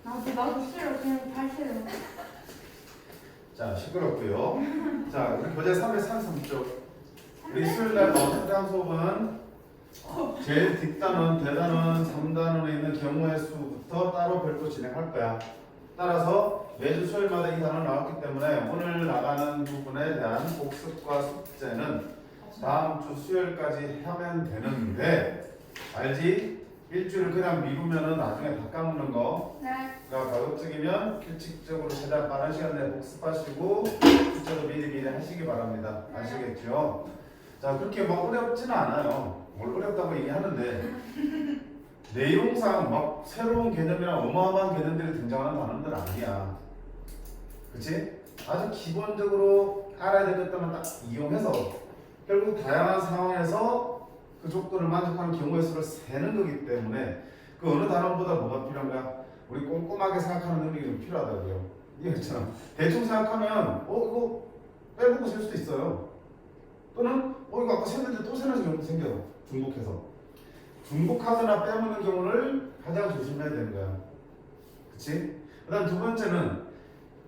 나도 싫어. 그냥 다 싫어. 자, 시끄럽고요. 자, 우리 교재 333쪽. 우리 수요일날 해당 수업은 제일 뒷단원, 대단원, 3단원에 있는 경우의 수부터 따로 별도 진행할 거야. 따라서 매주 수요일마다 이 단원 나왔기 때문에 오늘 나가는 부분에 대한 복습과 숙제는 다음 주 수요일까지 하면 되는데, 알지? 일주일 그냥 미루면은 나중에 다 까먹는 거. 네. 그러니까 가급적이면 규칙적으로 최대한 빠른 시간 내에 복습하시고 숙제도 미리미리 하시기 바랍니다. 아시겠죠? 자, 그렇게 막 어렵지는 않아요. 뭘 어렵다고 얘기하는데 내용상 막 새로운 개념이나 어마어마한 개념들이 등장하는 단어들 아니야. 그치? 아주 기본적으로 알아야 될 것들만 딱 이용해서 결국 다양한 상황에서 그 조건을 만족하는 경우의 수를 세는 거기 때문에 그 어느 단어보다 뭐가 필요한가? 우리 꼼꼼하게 생각하는 능력이 좀 필요하다고요. 이해했잖아. 대충 생각하면 이거 빼먹고 쓸 수도 있어요. 또는 이거 아까 셌는데 또 세는 경우도 생겨요. 중복해서. 중복하거나 빼먹는 경우를 가장 조심해야 되는 거야. 그치? 그 다음 두 번째는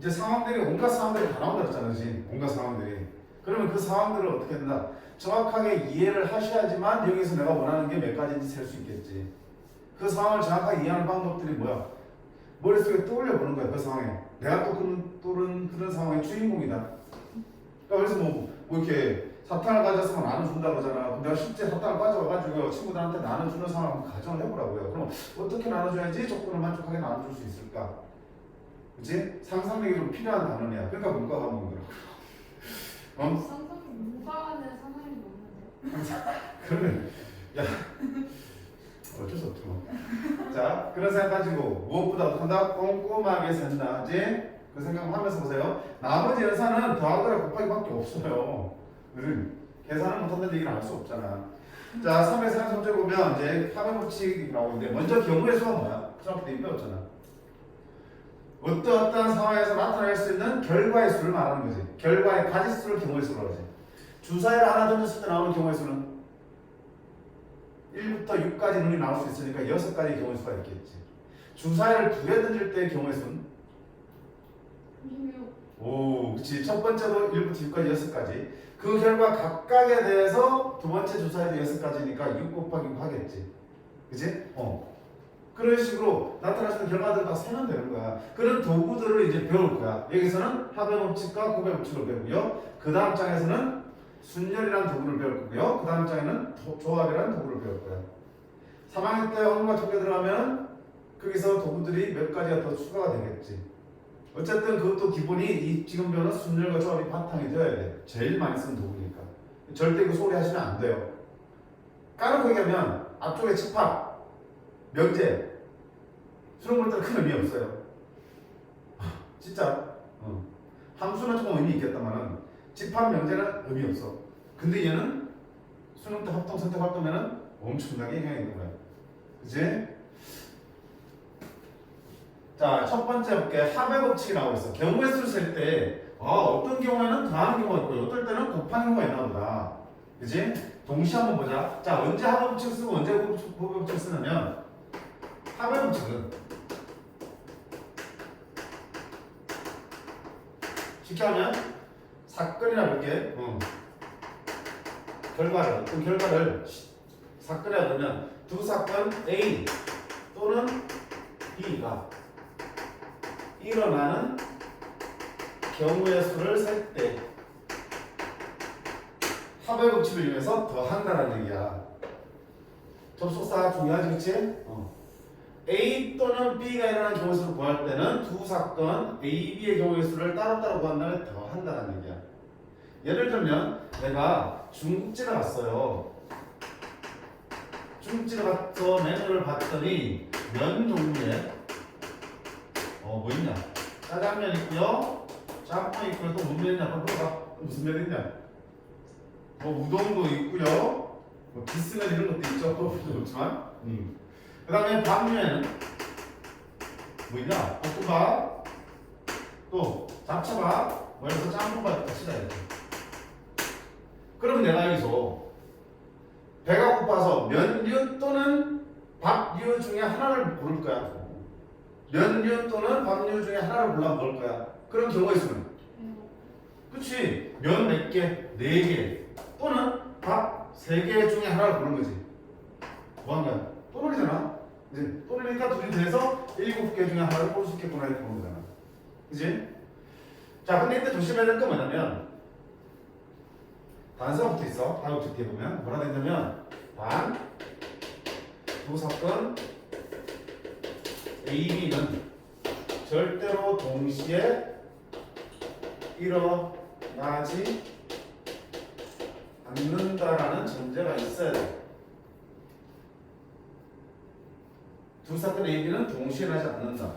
이제 상황들이 온갖 상황들이 다 나온다 했잖아. 그치? 온갖 상황들이. 그러면 그 상황들을 어떻게 된다? 정확하게 이해를 하셔야지만 여기서 내가 원하는 게 몇 가지인지 셀 수 있겠지. 그 상황을 정확하게 이해하는 방법들이 뭐야? 머릿속에 떠올려 보는 거야. 그 상황에 내가 또는 그런 상황의 주인공이다. 그러니까 그래서 뭐 이렇게 사탕을 가졌으면 나눠준다 그러잖아. 내가 실제 사탕을 가져와가지고 친구들한테 나눠주는 상황을 한번 가정을 해보라고요. 그럼 어떻게 나눠줘야지 조건을 만족하게 나눠줄 수 있을까? 그치? 상상력이 좀 필요한 단어야. 그러니까 문과가 먹는 거라고. 상상이 문과는 상상이 없는데. 그러면 야 어쩔 수 없죠. 자, 그런 생각 가지고 무엇보다 한다 꼼꼼하게 센다지. 그 생각하면서 보세요. 나머지 연산은 더하거나 곱하기밖에 없어요. 계산을 못한다는 얘기는 알 수 없잖아. 자, 333절 보면 이제 합의 법칙이 나오는데 먼저 경우의 수가 뭐야? 초등학교 때 이거 배웠잖아. 어떠한 상황에서 나타날 수 있는 결과의 수를 말하는 거지. 결과의 가지수를 경우의 수라고 하지. 주사위를 하나 던졌을 때 나오는 경우의 수는 1부터 6까지 눈이 나올 수 있으니까 6가지의 경우의 수가 있겠지. 주사위를 2개 던질 때의 경우의 수는? 36. 오, 그치. 첫 번째도 1부터 6까지 6가지. 그 결과 각각에 대해서 두 번째 주사위도 6가지니까 6 곱하기 6 하겠지. 그치? 그런 식으로 나타날 수 있는 결과들을 다 세면 되는 거야. 그런 도구들을 이제 배울 거야. 여기서는 합의 법칙과 곱의 법칙을 배우고요. 그 다음 장에서는 순열이라는 도구를 배울 거고요. 그 다음 장에는 조합이라는 도구를 배울 거야. 3학년 때 언어과 통계 들어가면 거기서 도구들이 몇 가지가 더 추가가 되겠지. 어쨌든 그것도 기본이 이 지금 배우는 순열과 조합이 바탕이 되어야 돼. 제일 많이 쓰는 도구니까. 절대 그 소리 하시면 안 돼요. 까놓고 얘기하면 앞쪽에 집합, 명제, 수능 볼 때는 큰 의미 없어요. 진짜. 함수는 조금 의미 있겠다마는 집합 명제는 의미 없어. 근데 얘는 수능 때 합동 선택할 거면은 엄청나게 영향이 있는 거야. 그치? 자, 첫 번째 볼게. 합의 법칙이 나오고 있어. 경우의 수를 셀 때, 어떤 경우에는 더하는 경우가 있고, 어떨 때는 곱하는 경우가 있나 보다. 그치? 동시에 한번 보자. 자, 언제 합의 법칙 쓰고 언제 곱의 법칙 쓰냐면, 합의 법칙은 쉽게 하면 사건이라 볼게. 어떤 결과를 사건이라 그러면 두 사건 A 또는 B가 일어나는 경우의 수를 셀 때 합의 법칙을 이용해서 더한다는 얘기야. 접속사 중요하지, 그치? A 또는 B가 일어나는 경우의 수를 구할 때는 두 사건 A, B의 경우의 수를 따로따로 구한 다음에 더한다는 얘기야. 예를 들면 내가 중국집에 갔어요. 중국집에 가서 메뉴를 봤더니 면 종류에 뭐 있냐? 짜장면 있고요, 짬뽕 있고요. 또 무슨 면이냐? 봐봐. 무슨 면 있냐? 뭐 우동도 있고요, 뭐 비스면 이런 것도 있죠. 또 그렇지만. 그 다음에 밥류에는 뭐 있냐? 볶음밥, 또 잡채밥, 뭐 이래서 짬뽕밥 같이 다야지. 그럼 내가 여기서 배가 고파서 면류 또는 밥류 중에 하나를 고를 거야. 면류 또는 밥류 중에 하나를 골라 먹을 거야. 그런 경우의 수는? 그치. 면 몇 개? 4개. 또는 밥 3개 중에 하나를 고른 거지. 뭐 한 거야? 또는이잖아. 이제 또는이니까 둘이 돼서 7개 중에 하나를 고를 수 있겠구나 이렇게 보는 거잖아. 그치? 자, 근데 이때 조심해야 될 건 뭐냐면 단서가 붙어 있어. 단어집 뒤에 보면 뭐라 돼 있냐면 두 사건 A, B는 절대로 동시에 일어나지 않는다라는 전제가 있어야 돼. 두 사건 A, B는 동시에 일어나지 않는다.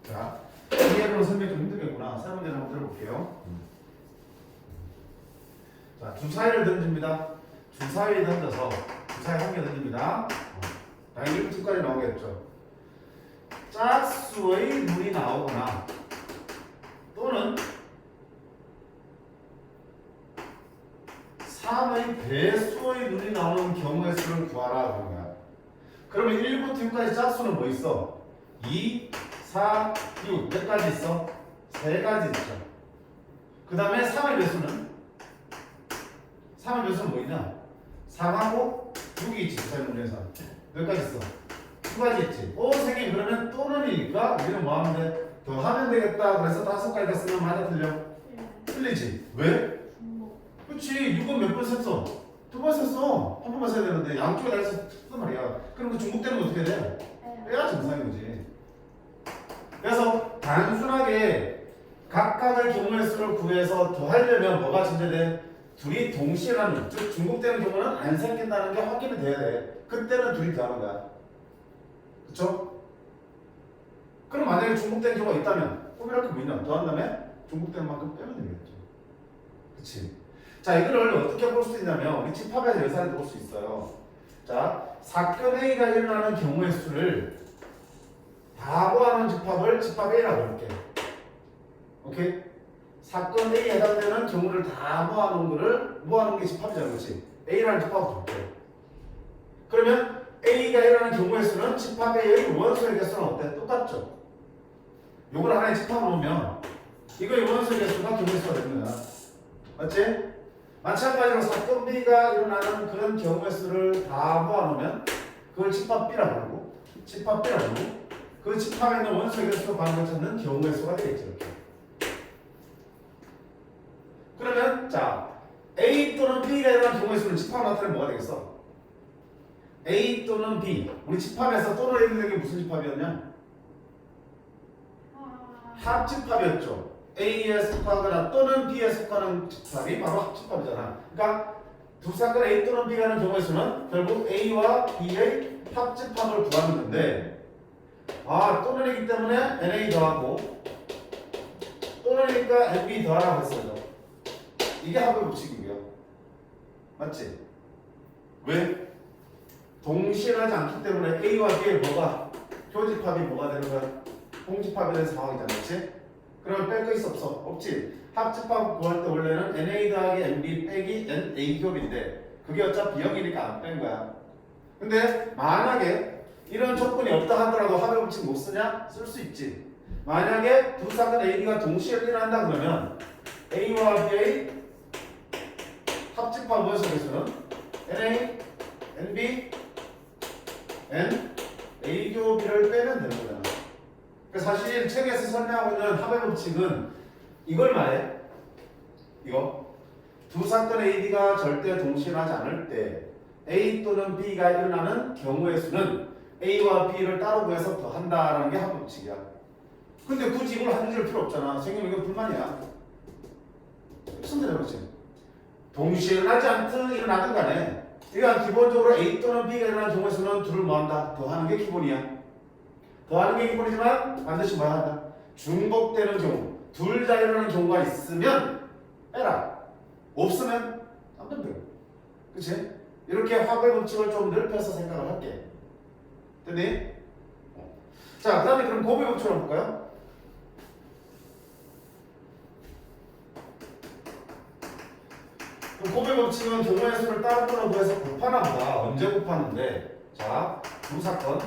자, 이해로는 설명이 좀 힘들겠구나. 세 문제 한번 들어볼게요. 자, 주사위를 던집니다. 주사위 던져서 주사위 한 개 던집니다. 당연히 1부터까지 나오겠죠. 짝수의 눈이 나오거나 또는 3의 배수의 눈이 나오는 경우의 수를 구하라 그런 거야. 그러면 1부터 6까지 짝수는 뭐 있어? 2, 4, 6 몇 가지 있어? 3가지 있죠. 그 다음에 3의 배수는? 3의 배수는 뭐 있냐? 3하고 6이 있지. 주사위 문제에서 몇 가지 있어? 2가지 있지. 선생님 그러면 또는이니까 우리는 뭐 하면 돼? 더 하면 되겠다. 그래서 5가지가 쓰면 맞아 틀려? 틀리지. 왜? 그치. 6은 몇 번 썼어? 2번 썼어. 한 번만 써야 되는데 양쪽에 다 해서 썼단 말이야. 그럼 그 중복되는 거 어떻게 돼? 빼야 정상인 거지. 그래서 단순하게 각각의 경우의 수를 구해서 더하려면 뭐가 존재돼? 둘이 동시에 하는, 즉 중복되는 경우는 안 생긴다는 게 확인이 돼야 돼. 그때는 둘이 더하는 거야. 그쵸? 그럼 만약에 중복되는 경우가 있다면 꼬미랄 게 뭐냐? 더한 다음에 중복되는 만큼 빼면 되겠죠. 그치? 자, 이거를 어떻게 볼 수 있냐면 우리 집합에서 예산을 볼 수 있어요. 자, 사건 A가 일어나는 경우의 수를 다 모아놓은 집합을 집합 A라고 할게. 오케이? 사건 A에 해당되는 경우를 다 모아놓은 거를 모아놓은 게 집합이잖아, 그렇지? A라는 집합을 볼게. 그러면 A가 일어나는 경우의 수는 집합 A의 원소의 개수는 어때? 똑같죠? 요걸 하나의 집합을 놓으면 이거의 원소의 개수가 경우의 수가 되는 거야. 맞지? 마찬가지로 사건 B가 일어나는 그런 경우의 수를 다 모아놓으면 그걸 집합 B라고 하고 집합 B라고 하고 그 집합에 있는 원소의 개수가 반응을 찾는 경우의 수가 되겠죠. 이렇게. 그러면 자 A 또는 B가 일어나는 경우의 수는 집합 나타내면 뭐가 되겠어? A 또는 B 우리 집합에서 또는 A는 되게 무슨 집합이었냐? 합집합이었죠. A에 속하거나 또는 B에 속하는 집합이 바로 합집합이잖아. 그러니까 두 사건 A 또는 B가 하는 경우의 수는 결국 A와 B의 합집합을 구하는 건데 또는이기 때문에 NA 더하고 또는이니까 NB 더하라고 했어요. 이게 합의 법칙이고요. 맞지? 왜? 동시에 하지 않기 때문에 A와 B의 뭐가 교집합이 뭐가 되는 거야? 공집합이 되는 상황이잖아. 그렇지? 그러면 뺄 거 있어 없어? 없지. 합집합 구할 때 원래는 NA 더하기 NB 빼기 NA 겹인데 그게 어차피 0이니까 안 뺀 거야. 근데 만약에 이런 조건이 없다 하더라도 합의 법칙 못 쓰냐? 쓸 수 있지. 만약에 두 사건 A, B가 동시에 일어난다 그러면 A와 B의 합집합 원소 개수는 NA, NB, N, A 교 B를 빼면 되는 거잖아. 사실 책에서 설명하고 있는 합의 법칙은 이걸 말해. 이거 두 사건 A, B가 절대 동시에 일어나지 않을 때 A 또는 B가 일어나는 경우의 수는 A와 B를 따로 구해서 더한다라는 게 합의 법칙이야. 근데 굳이 이걸 한 줄 필요 없잖아. 선생님 이거 불만이야. 무슨 대로 그렇지? 동시에 일어나지 않든 일어나든 간에 그러니까 기본적으로 A 또는 B가 일어나는 경우의 수는 둘을 뭐한다? 더하는 게 기본이야. 더하는 게 기본이지만 반드시 뭐 한다? 중복되는 경우 둘 다 일어나는 경우가 있으면 빼라. 없으면 안 된다. 그치? 이렇게 합의 법칙을 좀 넓혀서 생각을 할게. 됐니? 자, 그 다음에 그럼 곱의 법칙을 볼까요? 그럼 곱의 법칙은 경우의 수를 따로 구해서 곱하나 보다. 언제 곱하는데 자, 두 사건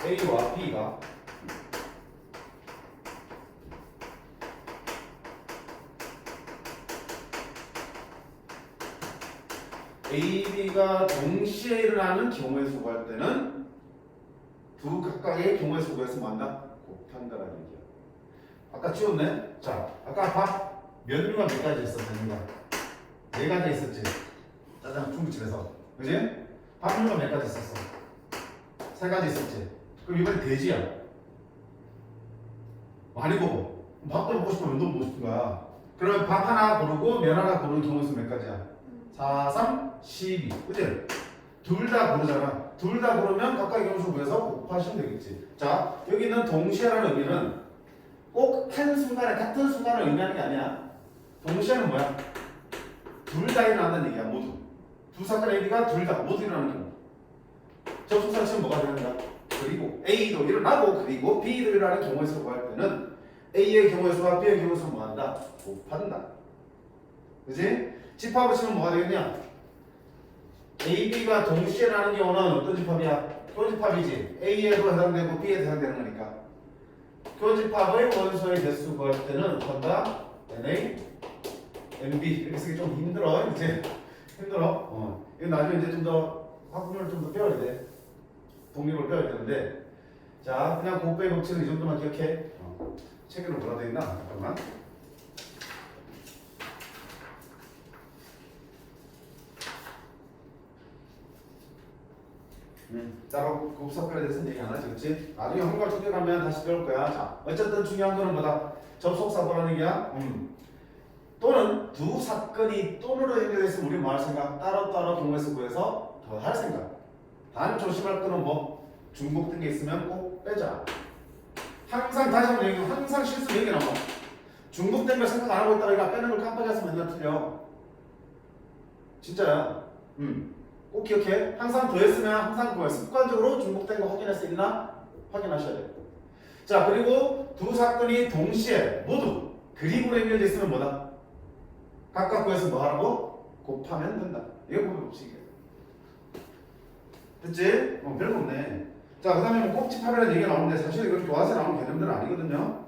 A와 B가 A, B가 동시에 일어나는 경우의 수 구할 때는 두 각각의 경우의 수 구해서 뭐한다? 곱한다라는 얘기야. 아까 치웠네? 자, 아까 밥 면류가 몇 가지 있었습니까? 네 가지 있었지. 짜장 중국집에서. 그지? 밥류가 몇 가지 있었어? 세 가지 있었지. 그럼 이번에 돼지야. 아니고 밥도 먹고 싶으면 면도 먹고 싶은 거야. 그러면 밥 하나 고르고 면 하나 고르는 경우의 수 몇 가지야? 4, 3, 12. 그치? 둘 다 고르잖아. 둘 다 고르면 각각의 경우의 수 구해서 곱하시면 되겠지. 자, 여기 있는 동시에라는 의미는 꼭 한 순간에 같은 순간을 의미하는 게 아니야. 동시에는 뭐야? 둘 다 일어난다는 얘기야. 모두. 두 사건 A가 둘 다 모두 일어나는 경우. 접속사 치면 뭐가 되는 거야? 그리고 A도 일어나고 그리고 B도 일어나는 경우의 수를 구할 때는 A의 경우의 수와 B의 경우의 수를 뭐한다? 곱한다. 그치? 집합을 치면 뭐가 되겠냐? A, B가 동시에 일어나는 경우는 어떤 집합이야? 교집합이지. A에도 해당되고 B에도 해당되는 거니까. 교집합의 원소의 개수 구할 때는 한다 NA, NB 이렇게 쓰기 좀 힘들어. 이제 힘들어. 이거 나중에 이제 좀 더 확률을 좀 더 배워야 돼. 독립을 배워야 되는데, 자 그냥 곱배의 법칙은 이 정도만 기억해. 책에는 뭐라 되어 있나? 잠깐만. 따로 곱사표에 대해서는 얘기 안 하지, 그렇지? 나중에 한글 숙제 가면 다시 배울 거야. 자, 어쨌든 중요한 거는 뭐다? 접속사고라는 얘기야. 또는 두 사건이 또는으로 연결되어 있으면 우리 뭐 할 생각? 따로따로 경우의 수 구해서 더 할 생각. 단 조심할 거는 뭐? 중복된 게 있으면 꼭 빼자. 항상 다시 한번 얘기해. 항상 실수 얘기 나와. 중복된 걸 생각 안 하고 있다가 이거 빼는 걸 깜빡해서 맨날 틀려. 진짜야. 꼭 기억해. 항상 더했으면 항상 그거야. 습관적으로 중복된 거 확인할 수 있나? 확인하셔야 돼. 자, 그리고 두 사건이 동시에 모두 그림으로 연결되어 있으면 뭐다? 각각 구해서 뭐 하라고? 곱하면 된다. 이거 보면 법칙이야. 됐지? 별거 없네. 자, 그 다음에 뭐 꼭집합이라는 얘기가 나오는데 사실 이건 교과서에 나오는 개념들은 아니거든요.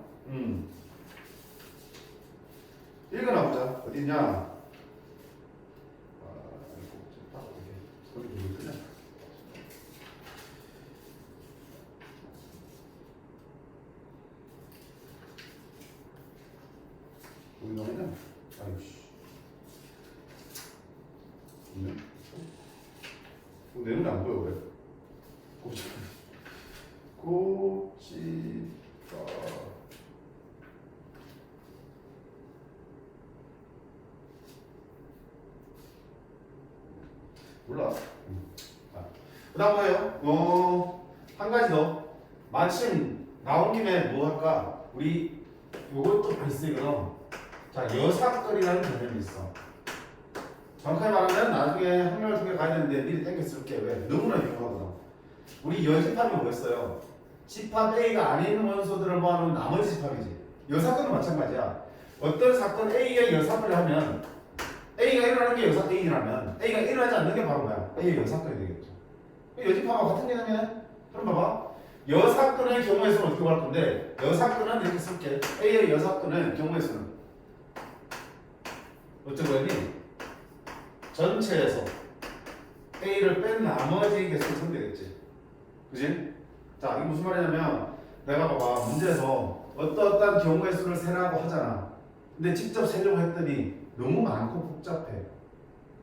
읽어놔보자. 어디 있냐? 운동이는 아이씨. 내 눈에 안 보여 왜? 곱집합. 몰라. 그 다음 뭐예요? 한 가지 더. 마침 나온 김에 뭐 할까? 우리 요것도 많이 쓰이거든. 자, 여사건이라는 개념이 있어. 정확하게 말하면 나중에 학렬 통해 가야 되는데 미리 땡겨 쓸게. 왜? 너무나 유용하거든. 우리 여집합이 뭐였어요? 집합 A가 안에 있는 원소들을 모아놓은 나머지 집합이지. 여사건은 마찬가지야. 어떤 사건 A의 여사건을 하면 A가 일어나는 게 여사 A라면 A가 일어나지 않는 게 바로 뭐야? A의 여사건이 되겠죠. 여집합하고 같은 개념이네? 그럼 봐봐. 여사건의 경우의 수는 어떻게 할 건데, 여사건은 이렇게 쓸게. A의 여사건의 경우의 수는 어쩌고 했니? 전체에서 A를 뺀 나머지 개수를 쓰면 되겠지. 그지? 자, 이게 무슨 말이냐면 내가 봐봐. 문제에서 어떠한 경우의 수를 세라고 하잖아. 근데 직접 세려고 했더니 너무 많고 복잡해.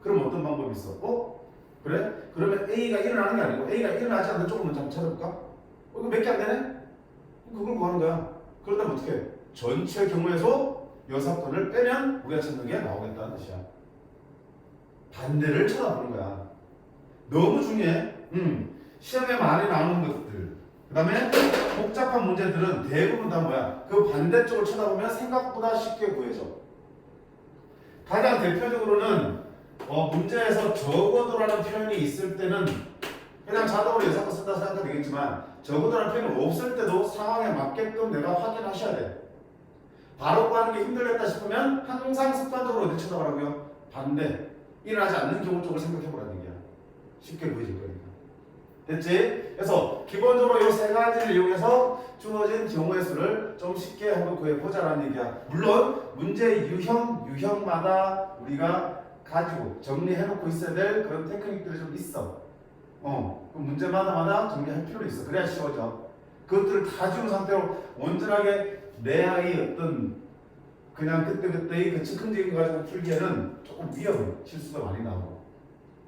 그럼 어떤 방법이 있어? 그래? 그러면 A가 일어나는 게 아니고 A가 일어나지 않는 쪽을 먼저 한번 찾아볼까? 이거 몇 개 안 되네? 그걸 구하는 거야. 그러다면 어떻게 해? 전체 경우에서 여사건을 빼면 우리가 찾는 게 나오겠다는 뜻이야. 반대를 쳐다보는 거야. 너무 중요해. 시험에 많이 나오는 것들. 그 다음에 복잡한 문제들은 대부분 다 뭐야? 그 반대쪽을 쳐다보면 생각보다 쉽게 구해져. 가장 대표적으로는 문제에서 적어도라는 표현이 있을 때는 그냥 자동으로 여사건 쓴다 생각하면 되겠지만 적어도라는 표현이 없을 때도 상황에 맞게끔 내가 확인하셔야 돼. 바로 구하는 게 힘들겠다 싶으면 항상 습관적으로 어디 쳐다보라고요? 반대. 일어나지 않는 경우 쪽을 생각해보라는 얘기야. 쉽게 보여질 거니까. 됐지? 그래서 기본적으로 이 세 가지를 이용해서 주어진 경우의 수를 좀 쉽게 한번 구해보자라는 얘기야. 물론 문제 유형마다 우리가 가지고 정리해놓고 있어야 될 그런 테크닉들이 좀 있어. 그 문제마다 정리할 필요가 있어. 그래야 쉬워져. 그것들을 가지고 상태로 온전하게 내 아이의 어떤 그냥 그때그때의 그 즉흥적인 거 가지고 풀기에는 조금 위험해. 실수도 많이 나오고.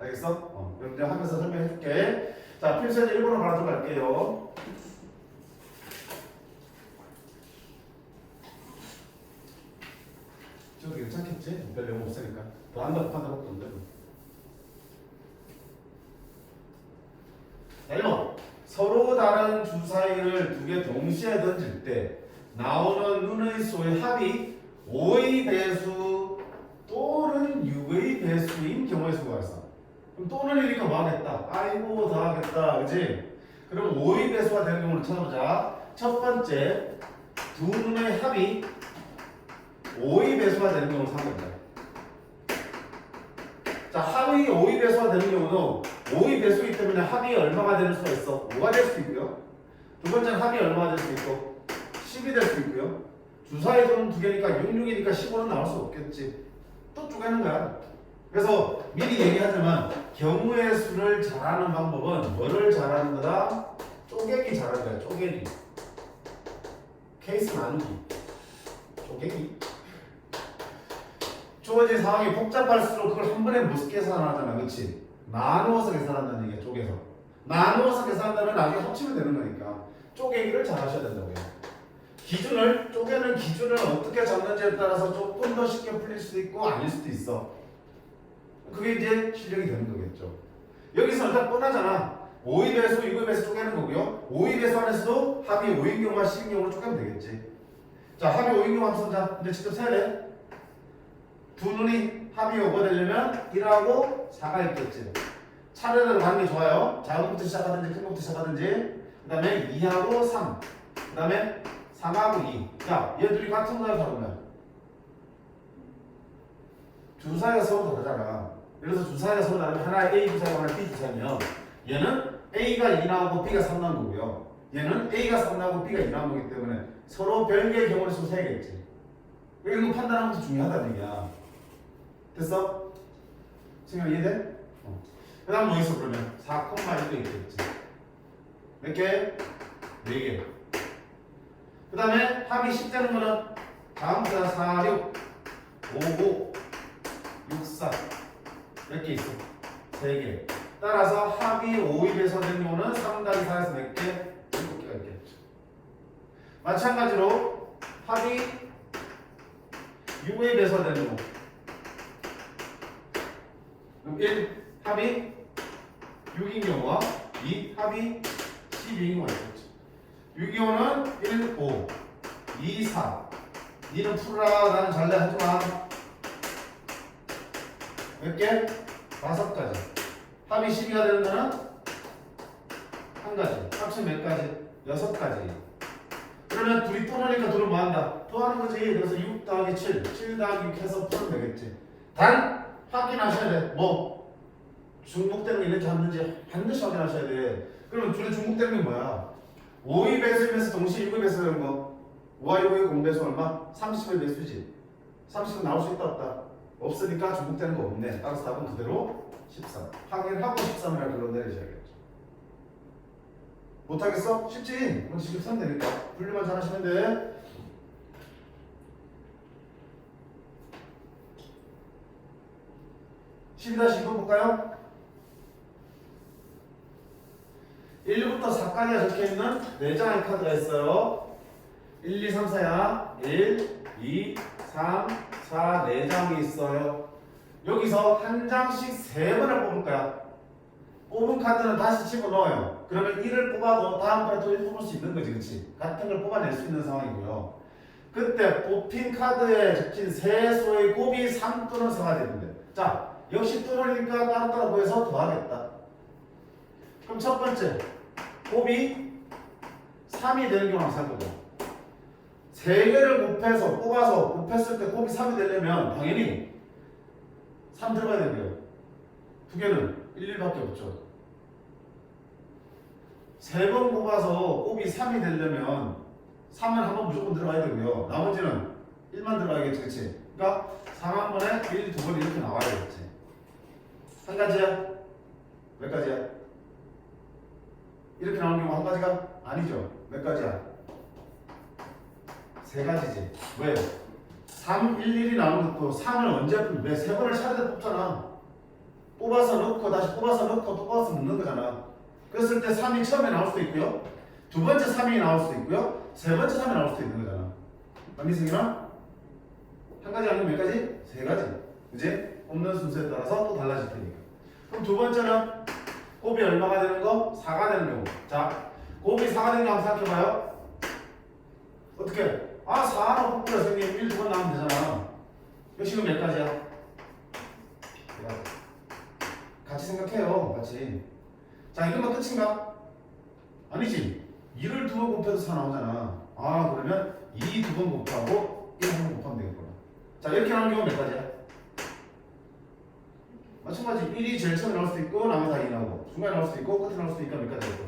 알겠어? 그럼 내가 하면서 설명해 줄게. 자, 필수제 1번으로 바로 들어갈게요. 저도 괜찮겠지? 별 내용 없으니까. 더 한다고 없던데. 자, 1번. 서로 다른 주사위를 두 개 동시에 던질 때 나오는 눈의 수의 합이 5의 배수 또는 6의 배수인 경우의 수가 있어. 그럼 또는이니까 뭐 하겠다? 아이고 더 하겠다. 그지? 그럼 5의 배수가 되는 경우를 찾아보자. 첫 번째, 두 눈의 합이 5의 배수가 되는 경우를 찾아보자. 자, 합이 5의 배수가 되는 경우도 5의 배수이기 때문에 합이 얼마가 될 수가 있어? 5가 될 수 있고요. 두 번째는 합이 얼마가 될 수 있고 10이 될 수 있고요. 주사위 수는 두 개니까 6, 6이니까 15는 나올 수 없겠지. 또 쪼개는 거야. 그래서 미리 얘기하자면 경우의 수를 잘하는 방법은 뭐를 잘하는 거다? 쪼개기 잘하는 거야. 쪼개기. 케이스 나누기. 쪼개기. 주어진 상황이 복잡할수록 그걸 한 번에 못 계산하잖아. 그렇지? 나누어서 계산한다는 얘기야. 쪼개서. 나누어서 계산한다면 나중에 합치면 되는 거니까 쪼개기를 잘 하셔야 된다고요. 기준을 쪼개는 기준을 어떻게 잡는지에 따라서 조금 더 쉽게 풀릴 수도 있고 아닐 수도 있어. 그게 이제 실력이 되는 거겠죠. 여기서 일단 뻔하잖아. 5의 배수, 6의 배수 쪼개는 거고요. 5의 배수 안에서도 합이 5인 경우와 10인 경우를 쪼개면 되겠지. 자, 합이 5인 경우 합선자 이제 직접 세야 돼. 두 눈이 합이 5가 되려면 1하고 4가 있겠지. 차례대로 가는 게 좋아요. 작은 것부터 시작하든지 큰 것부터 시작하든지. 그 다음에 2하고 3. 그 다음에 3하고 2. 자, 얘들이 같은 거야, 다른 거야? 주사위가 서로 다르잖아. 그래서 주사위가 서로 다르면 하나는 A 주사위고 하나는 B 주사위면 얘는 A가 2 나오고 B가 3 나온 거고요. 얘는 A가 3 나오고 B가 2 나온 거기 때문에 서로 별개의 경우를 수 세야겠지. 이런 거 판단하는 것도 중요하다는 얘기야. 됐어? 지금 이해돼? 그 다음 뭐 있어 그러면? 4,1도 있겠지. 몇 개? 4개. 그 다음에 합이 10 되는 거는 다음부터 4, 6, 5, 5, 6, 4 몇 개 있어? 3개. 따라서 합이 5의 배수가 되는 경우는 3 더하기 4에서 몇 개? 7개가 있겠죠. 마찬가지로 합이 6의 배수가 되는 경우 그럼 1 합이 6인 경우와 2 합이 12인 경우가 있겠죠. 6의 경우는 1, 5, 2, 4 니는 풀어라 나는 잘래 하지마. 몇 개? 5가지. 합이 12가 되는 거는 한 가지. 합치면 몇 가지? 6가지. 그러면 둘이 또 나니까 둘은 뭐 한다? 또 하는 거지. 그래서 6 더하기 7, 7 더하기 6 해서 풀면 되겠지. 단 확인하셔야 돼. 뭐 중복되는 게 있는지 없는지 반드시 확인하셔야 돼. 그러면 둘이 중복되는 게 뭐야? 5의 배수이면서 동시에 6의 배수 되는 거. 5와 6의 공배수 얼마? 30의 배수지. 30은 나올 수 있다 없다? 없으니까 중복되는 거 없네. 따라서 답은 그대로 13. 확인하고 13이라고 결론 내리셔야겠죠. 못하겠어? 쉽지? 그럼 13 되니까 분류만 잘 하시면 돼. (12-2) 볼까요? 1부터 4까지가 적혀있는 4장의 카드가 있어요. 1, 2, 3, 4야. 1, 2, 3, 4, 4장이 있어요. 여기서 한 장씩 3번을 뽑을 거야. 뽑은 카드는 다시 집어넣어요. 그러면 1을 뽑아도 다음번에 또 1 뽑을 수 있는 거지, 그치? 같은 걸 뽑아낼 수 있는 상황이고요. 그때 뽑힌 카드에 적힌 세 수의 곱이 3 또는 4가 되는데, 자, 역시 또는이니까 따로따로 구해서 더하겠다. 그럼 첫 번째, 곱이 3이 되는 경우를 살펴보자. 3개를 곱해서 뽑아서 곱했을 때 곱이 3이 되려면 당연히 3 들어가야 되고요. 2개는 1, 1밖에 없죠. 3번 뽑아서 곱이 3이 되려면 3은 한번 무조건 들어가야 되고요. 나머지는 1만 들어가야겠지, 그치? 그러니까 3 한 번에 1, 2번 이렇게 나와야겠지. 한 가지야? 몇 가지야? 이렇게 나오는 경우 한 가지가 아니죠. 몇 가지야? 세 가지지. 왜? 3, 1, 1이 나오는 것도 3을 언제 왜 세 번을 차례대 뽑잖아. 뽑아서 넣고 다시 뽑아서 넣고 또 뽑아서 넣는 거잖아. 그랬을 때 3이 처음에 나올 수도 있고요. 두 번째 3이 나올 수도 있고요. 세 번째 3이 나올 수도 있는 거잖아. 남미승이나 한 가지 아니면 몇 가지? 세 가지. 그지? 뽑는 순서에 따라서 또 달라질 테니까. 그럼 두 번째는 곱이 얼마가 되는 거? 4가 되는 경우. 자, 곱이 4가 되는 거 한번 생각해봐요. 어떻게? 아, 4는 곱이라 선생님 1, 2번 나오면 되잖아. 이거 지금 몇 가지야? 같이 생각해요. 같이. 자, 이것만 끝인가? 아니지. 2를 두 번 곱해도 4 나오잖아. 아, 그러면 2 두 번 곱하고 1 한 번 곱하면 되겠구나. 자, 이렇게 나오는 경우 몇 가지야? 마찬가지. 1이 제일 처음에 나올 수도 있고 나머지 다 2 나오고 중간에 나올 수도 있고 끝에 나올 수도 있고 몇 가지 되고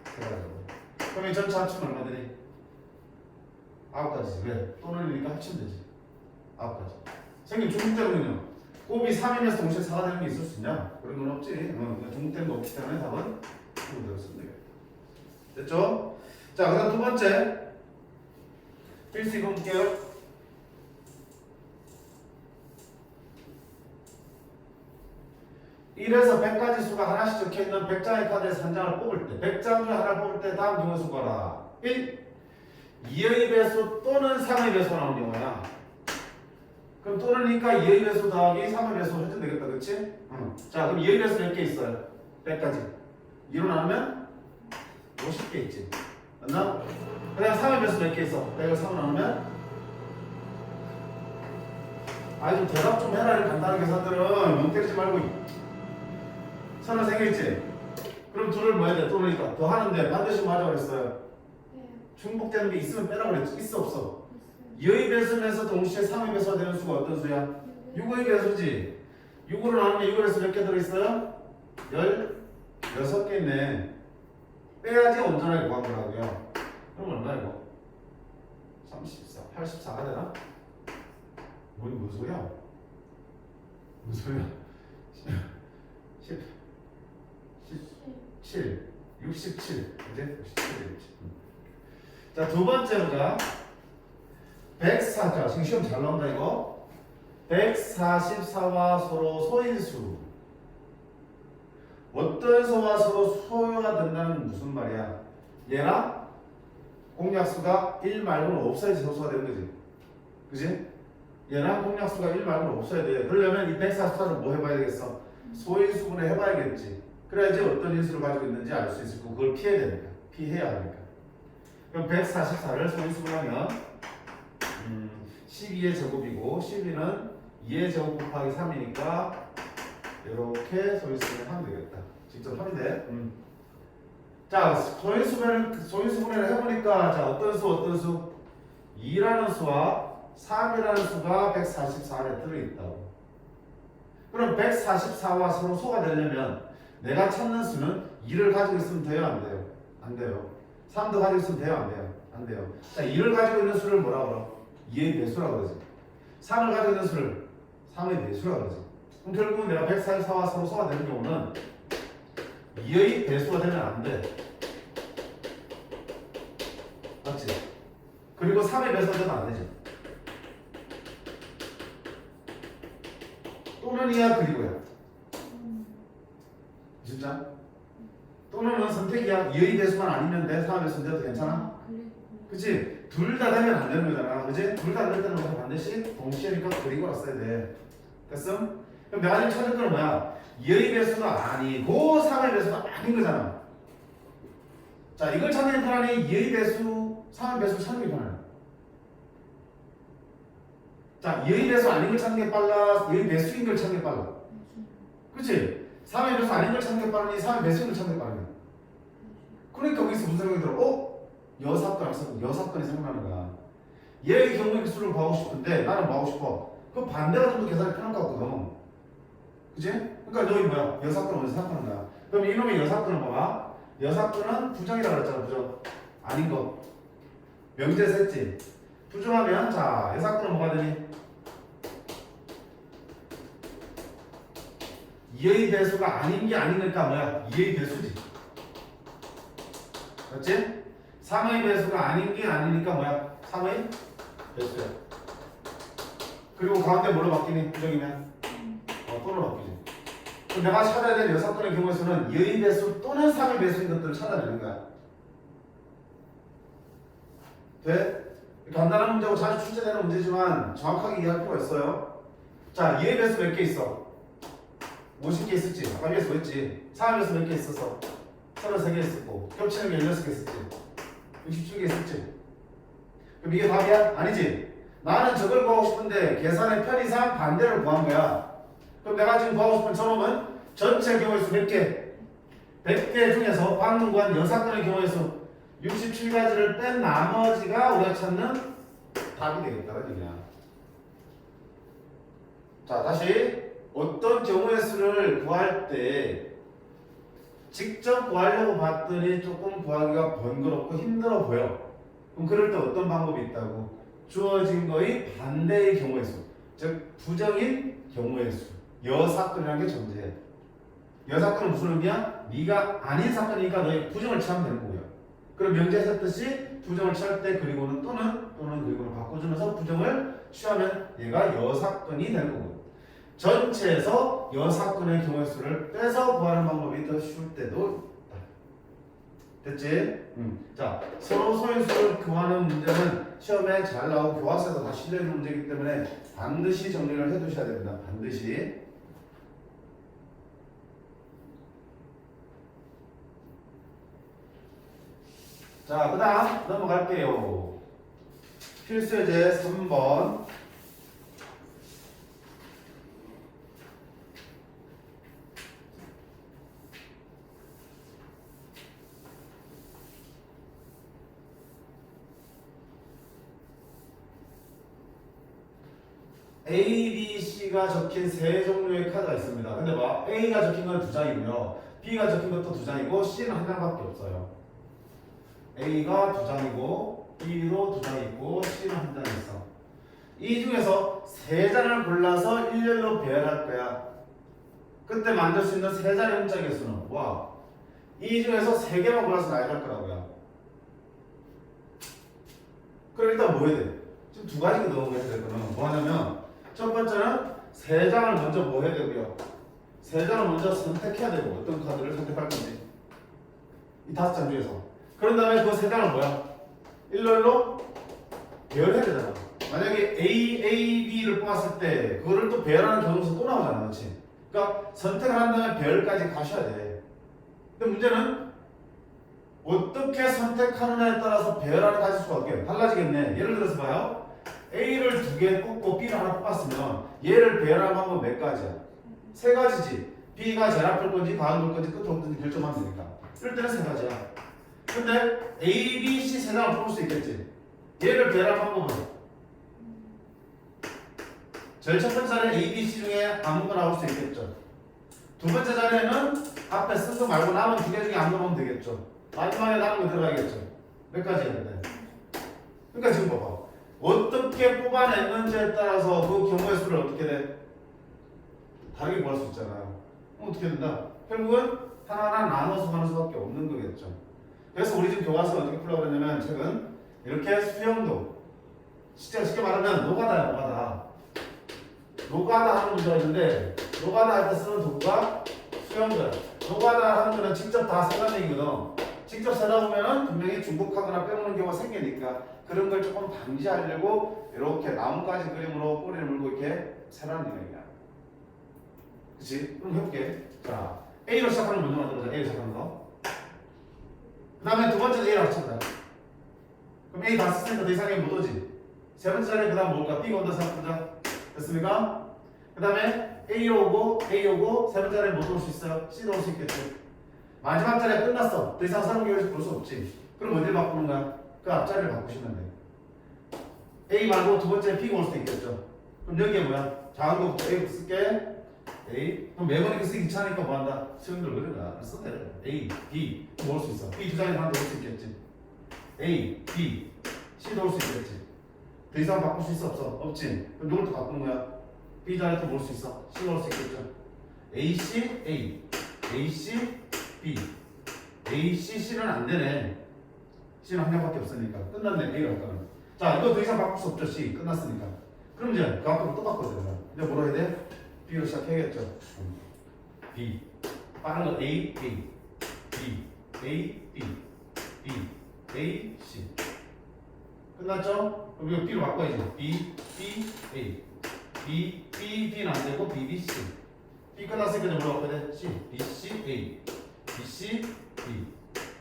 세 가지. 그럼 이 전체 합치면 얼마 되니? 9가지지. 왜? 또는이니까 합치면 되지. 9가지. 선생님 중국대로는요. 곱이 3이면서 동시에 4가 되는 게 있을 수 있냐? 그런 건 없지. 중국대는 없기 때문에 답은 중국대로 쓰면 되겠다. 됐죠? 자, 그 다음 두 번째 필수 이거 볼게요. 1에서 100까지 수가 하나씩 적혀있는 100장의 카드에서 한 장을 뽑을 때 100장 중에 하나를 뽑을 때 다음 경우 수거라. 1. 2의 배수 또는 3의 배수가 나오는 경우야. 그럼 또는이니까 2의 배수 더하기 3의 배수 해주면 되겠다. 그치? 응. 자, 그럼 2의 배수 몇 개 있어요? 100까지. 2로 나누면 50개 있지. 맞나? 그 다음 3의 배수 몇 개 있어? 100을 3으로 나누면 아이 좀 대답 좀 해라. 이 간단한 계산들은 멍 때리지 말고. 선을 생겼지? 그럼 둘을 뭐 해야 돼? 또는니까 더 하는데 반드시 뭐 하자고 그랬어요? 네. 중복되는 게 있으면 빼라고 그랬지? 있어 없어? 있어요. 2의 배수면서 동시에 3의 배수가 되는 수가 어떤 수야? 6의 배수지. 6으로 나누면 6의 배수 몇 개 들어있어요? 16개 있네. 빼야지 온전하게 구한 거라고요. 그럼 얼마 이거? 34, 84가 되나? 무슨 소리야? 무슨 소리야? 7, 67. 이제 67. 자, 두 번째 보자. 104자. 지금 시험 잘 나온다 이거. 144와 서로 소인수. 어떤 수와 서로 소요가 된다는 무슨 말이야? 얘랑 공약수가 1 말고는 없어야지 소수가 되는 거지. 그지? 얘랑 공약수가 1 말고는 없어야 돼. 그러려면 이 144를 뭐 해봐야 되겠어? 소인수분해 해봐야겠지. 그래야지 어떤 인수를 가지고 있는지 알 수 있을 거고 그걸 피해야 되니까. 피해야 하니까. 그럼 144를 소인수분하면 12의 제곱이고 12는 2의 제곱 곱하기 3이니까 이렇게 소인수분해 하면 되겠다. 직접 하면 돼. 자, 소인수분해를 해보니까 자 어떤 수? 2라는 수와 3이라는 수가 144에 들어있다고. 그럼 144와 서로 소가 되려면 내가 찾는 수는 2를 가지고 있으면 돼요? 안 돼요? 안 돼요. 3도 가지고 있으면 돼요? 안 돼요? 안 돼요. 자, 2를 가지고 있는 수를 뭐라 그러? 2의 배수라고 그러지. 3을 가지고 있는 수를 3의 배수라고 그러지. 그럼 결국은 내가 144와 서로 소가 되는 경우는 2의 배수가 되면 안 돼. 맞지? 그리고 3의 배수가 되면 안 되지. 또는이야 그리고야. 진짜? 또는은 선택이야. 2의 배수만 아니면 돼. 3의 배수인데 도 괜찮아? 그치? 둘 다 되면 안 되는 거잖아. 그치? 둘 다 안 될 때는 우리가 반드시 동시에니까 그리고 왔어야 돼. 됐어? 그럼 내가 지금 찾을 건 뭐야? 2의 배수가 아니고 3의 배수가 아닌 거잖아. 자, 이걸 찾는 게 편하니 2의 배수, 3의 배수 찾는 게 편하니. 자, 2의 배수 아닌 걸 찾는 게 빨라? 2의 배수인 걸 찾는 게 빨라? 그치? 3의 배수 아닌 걸 찾는 게 빠르니 3의 배수인 걸 찾는 게 빠르니. 그러니까 여기서 무슨 생각이 들어? 여사건이 생각나는 거야. 얘의 경우의 수를 구하고 싶은데 나는 뭐 하고 싶어? 그 반대가 좀 더 계산이 편할 것 같거든. 그치? 그러니까 너희 뭐야? 여사건을 먼저 생각하는 거야. 그럼 이놈의 여사건을 봐봐. 여사건은 부정이라고 그랬잖아. 부정. 아닌 거. 명제에서 했지? 부정하면 자 여사건은 뭐가 되니? 2의 배수가 아닌 게 아니니까 뭐야? 2의 배수지. 맞지? 3의 배수가 아닌 게 아니니까 뭐야? 3의 배수야. 그리고 가운데 뭐로 바뀌니? 부정이면? 또로 바뀌지. 그럼 내가 찾아야 될 여사건의 경우의 수는 2의 배수 또는 3의 배수인 것들을 찾아내는 거야. 돼? 간단한 문제고 자주 출제되는 문제지만 정확하게 이해할 필요가 있어요. 자, 2의 배수 몇 개 있어? 50개 있었지. 아까 위에서 했지. 3의 배수 몇 개 있었어? 33개 있었고 겹치는 게 16개 있었지. 67개 있었지. 그럼 이게 답이야? 아니지. 나는 저걸 구하고 싶은데 계산의 편의상 반대를 구한 거야. 그럼 내가 지금 구하고 싶은 저놈은 전체 경우의 수 몇 개? 100개 중에서 방금 구한 여사건의 경우의 수 67가지를 뺀 나머지가 우리가 찾는 답이 되겠다는 얘기야. 자, 다시 어떤 경우의 수를 구할 때 직접 구하려고 봤더니 조금 구하기가 번거롭고 힘들어 보여. 그럼 그럴 때 어떤 방법이 있다고? 주어진 거의 반대의 경우의 수, 즉 부정인 경우의 수, 여사건이라는 게 존재해. 여사건은 무슨 의미야? 네가 아닌 사건이니까 너의 부정을 취하면 되는 거고요. 그럼 명제에서 했듯이 부정을 취할 때 그리고는 또는 그리고는 바꿔주면서 부정을 취하면 얘가 여사건이 되는 거고요. 전체에서 여사건의 경우의 수를 빼서 구하는 방법이 더 쉬울 때도 있다. 됐지? 자, 서로 소인수를 구하는 문제는 시험에 잘 나오고 교과서에서 다 실려있는 문제이기 때문에 반드시 정리를 해두셔야 됩니다. 반드시. 자, 그 다음 넘어갈게요. 필수예제 3번. A, B, C가 적힌 세 종류의 카드가 있습니다. 근데 봐, A가 적힌 건 2장이고요. B가 적힌 것도 2장이고 C는 한 장밖에 없어요. A가 2장이고 B도 2장 있고 C는 한 장 있어. 이 중에서 세 장을 골라서 일렬로 배열할 거야. 그때 만들 수 있는 세 자리 문자 개수는 와, 이 중에서 세 개만 골라서 나열할 거라고요. 그럼 일단 뭐 해야 돼? 지금 두 가지가 넘어가야 되거든. 뭐 하냐면 첫 번째는 세 장을 먼저 뭐 해야 되고요? 세 장을 먼저 선택해야 되고 어떤 카드를 선택할 건지 이 5장 중에서. 그런 다음에 그 세 장을 뭐야? 일렬로 배열해야 되잖아. 만약에 A, B를 뽑았을 때 그거를 또 배열하는 경우에서 또 나오잖아. 그렇지? 그러니까 선택을 한 다음에 배열까지 가셔야 돼. 근데 문제는 어떻게 선택하느냐에 따라서 배열안을 가질 수가 없게 달라지겠네. 예를 들어서 봐요. A를 2개 뽑고 B를 하나 뽑았으면 얘를 배열한 방법 몇 가지야? 3가지지. B가 제일 앞을 건지 가운데 건지 끝으로 건지 결정하면 되니까. 이럴 때는 3가지야. 근데 A, B, C 3장을 뽑을 수 있겠지. 얘를 배열한 방법은 제일 첫 번째 자리는 A, B, C 중에 아무거나 나올 수 있겠죠. 두 번째 자리에는 앞에 쓴 거 말고 남은 2개 중에 아무거나 넣으면 되겠죠. 마지막에 남은 거 들어가겠죠. 몇 가지야 근데. 그러니까 지금 봐봐. 어떻게 뽑아냈는지에 따라서 그 경우의 수를 어떻게 돼? 다르게 구할 수 있잖아요. 그럼 어떻게 된다? 결국은 하나하나 나눠서 가는 수밖에 없는 거겠죠. 그래서 우리 집 교과서 어떻게 풀려고 그랬냐면 최근 이렇게 수형도 쉽게 말하면 노가다야. 노가다 하는 문제가 있는데 노가다 할 때 쓰는 도구가 수형도야. 노가다 하는 거는 직접 다 세가는 얘기거든. 직접 세다 보면은 분명히 중복하거나 빼먹는 경우가 생기니까 그런 걸 조금 방지하려고 이렇게 나뭇가지 그림으로 꼬리를 물고 이렇게 세라는 얘기야. 그치? 그럼 해볼게. 자, A로 시작하는 거 먼저 만들어보자. A로 시작하는 거. 그 다음에 두 번째도 A로 합친다. 그럼 A 다 썼으니까 더 이상이 못 오지. 세 번째 자리에 그 다음 뭘까? B가 온다 생각해보자. 됐습니까? 그 다음에 A 오고 세 번째 자리에 못 올 수 있어요. C도 올 수 있겠지. 마지막 자리가 끝났어. 더 이상 사람 계획에서 볼 수 없지. 그럼 어디를 바꾸는 거야? 그 앞자리를 바꾸시면 돼. A 말고 두 번째 B가 올 수도 있겠죠. 그럼 여기에 뭐야? 작은 거부터 A부터 쓸게. A. 그럼 매번 이렇게 쓰기 귀찮으니까 뭐 한다? 수영들 그런 거야. 써야 돼. A, B. 뭐 올 수 있어? B 두 자리 하나 더 올 수 있겠지. A, B, C도 올 수 있겠지. 더 이상 바꿀 수 있어? 없어? 없지. 그럼 이걸 또 바꾸는 거야. B 자리도 올 수 있어. C도 올 수 있겠죠. AC, A, AC, B, AC, C는 안 되네. C는 한 장밖에 없으니까 끝났네. A가 없다면. 자, 이거 더 이상 바꿀 수 없죠. C 끝났으니까. 그럼 이제 그 앞으로 또 바꿔야 이제 뭐로 해야 돼? B로 시작해야겠죠. B 빠른 거 A, A, B, A, B, B, A, C 끝났죠? 그럼 이거 B로 바꿔야지. B, B, A, B, B, B는 안 되고 B, B, C. B 끝났으니까 이제 뭐로 바꿔야 돼? C, B, C, A, B, C, B,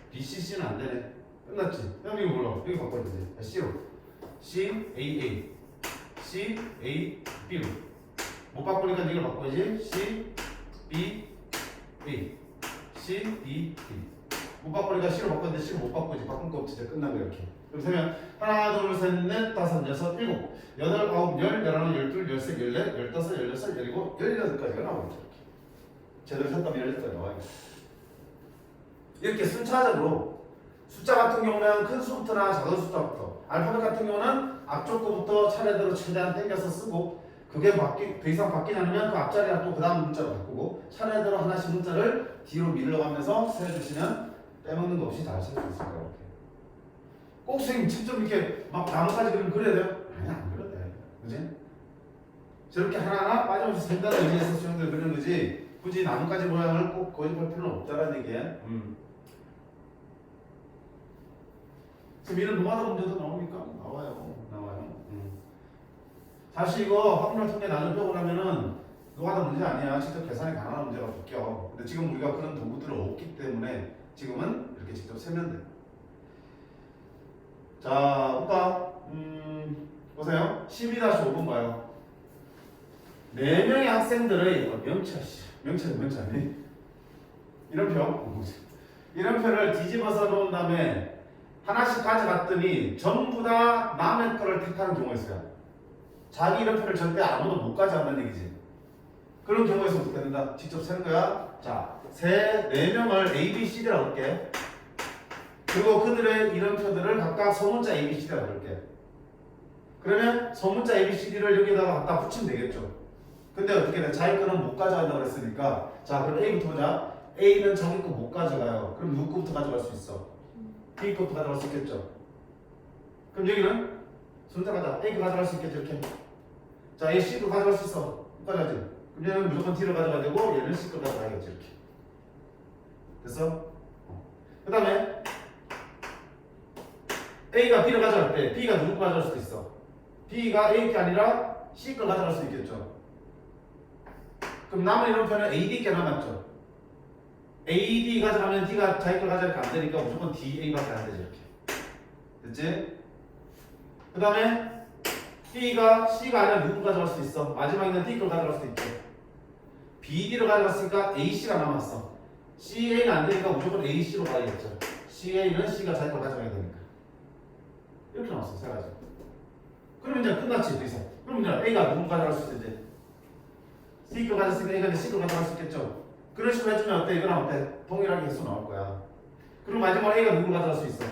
B, C, C는 안 되네. 끝났지? 그럼 이거 뭐로? 여기 바꿔야 되지. C로. C, A, A, C, A, B로. 못 바꾸니까 이걸 바꿔야지. C, B, A, C, B, B. 못 바꾸니까 C로 바꿨는데 C로 못 바꾸지. 바꿀 거 없지. 이제 끝난 거 이렇게. 그럼 세면 하나, 둘, 셋, 넷, 다섯, 여섯, 일곱, 여덟, 아홉, 열, 열하나, 열둘, 열셋, 열넷, 열다섯, 열여섯, 열일곱, 열여덟까지가 나오죠. 이렇게. 제대로 셌다면 열여덟까지 나와요. 이렇게 순차적으로 숫자 같은 경우는 큰 수부터나 작은 숫자부터, 알파벳 같은 경우는 앞쪽 거부터 차례대로 최대한 당겨서 쓰고, 그게 더 이상 바뀌지 않으면 그 앞자리랑 또 그 다음 문자로 바꾸고, 차례대로 하나씩 문자를 뒤로 밀어가면서 세주시면 빼먹는 거 없이 잘 쓸 수 있을 것 같아요. 꼭 선생님 직접 이렇게 막 나뭇가지 그림 그려야 돼요? 아니, 안 그려도 돼. 그지? 저렇게 하나하나 빠짐없이 생각을 의지해서 수영들 그리는 거지, 굳이 나뭇가지 모양을 꼭 고집할 필요는 없다는 얘기예요. 지금 이런 노마다 문제도 나오니까 나와요. 사실 이거 확률 통계 나눈 펴고 나면은 노마다 문제 아니야. 직접 계산이 가능한 문제가 바뀌어. 근데 지금 우리가 그런 도구들이 없기 때문에 지금은 이렇게 직접 세면 돼. 자, 볼까? 보세요. 12-5번 봐요. 4명의 학생들의 명차 아니? 이름표를 뒤집어서 놓은 다음에 하나씩 가져갔더니 전부 다 남의 거를 택하는 경우가 있어요. 자기 이름표를 절대 아무도 못 가져간다는 얘기지. 그런 경우에서 어떻게 된다? 직접 세는 거야. 자, 4명을 A, B, C라고 할게. 그리고 그들의 이름표들을 각각 소문자 A, B, C라고 할게. 그러면 소문자 A, B, C를 여기다가 갖다 붙이면 되겠죠. 근데 어떻게 돼? 자기 거는 못 가져간다고 했으니까, 자, 그럼 A부터 보자. A는 자기 거 못 가져가요. 그럼 누구 거부터 가져갈 수 있어? B 거부터 가져갈 수 있겠죠. 그럼 여기는 순서 가자. A 거 가져갈 수 있겠죠. 이렇게. 자, A, C 거 가져갈 수 있어. 못 가져가지. 그럼 얘는 무조건 D를 가져가야 되고, 얘는 C 거 가져가야겠지. 이렇게. 됐어? 그 다음에 A가 B를 가져갈 때 B가 누구 거 가져갈 수도 있어. B가 A 게 아니라 C 거 가져갈 수 있겠죠. 그럼 남은 이름표는 AD 게 남았죠. AD 가져가면 D가 자기 걸 가져가니까 안 되니까 무조건 DA밖에 안 되죠. 이렇게. 됐지? 그 다음에 B가 C가 아니라 누구 가져갈 수 있어. 마지막에 있는 D 걸 가져갈 수도 있죠. BD를 가져갔으니까 AC가 남았어. CA는 안 되니까 무조건 AC로 가야겠죠. CA는 C가 자기 걸 가져가야 되니까. 이렇게 나왔어. 세 가지. 그럼 이제 끝났지. 여기서. 그럼 이제 A가 누구 가져갈 수 있지? C 거 가졌으니까 A가 C 거 가져갈 수 있겠죠. 그런 식으로 해주면 어때? 이거랑 어때? 동일하게 개수 나올 거야. 그리고 마지막에 A가 누구 가져갈 수 있어?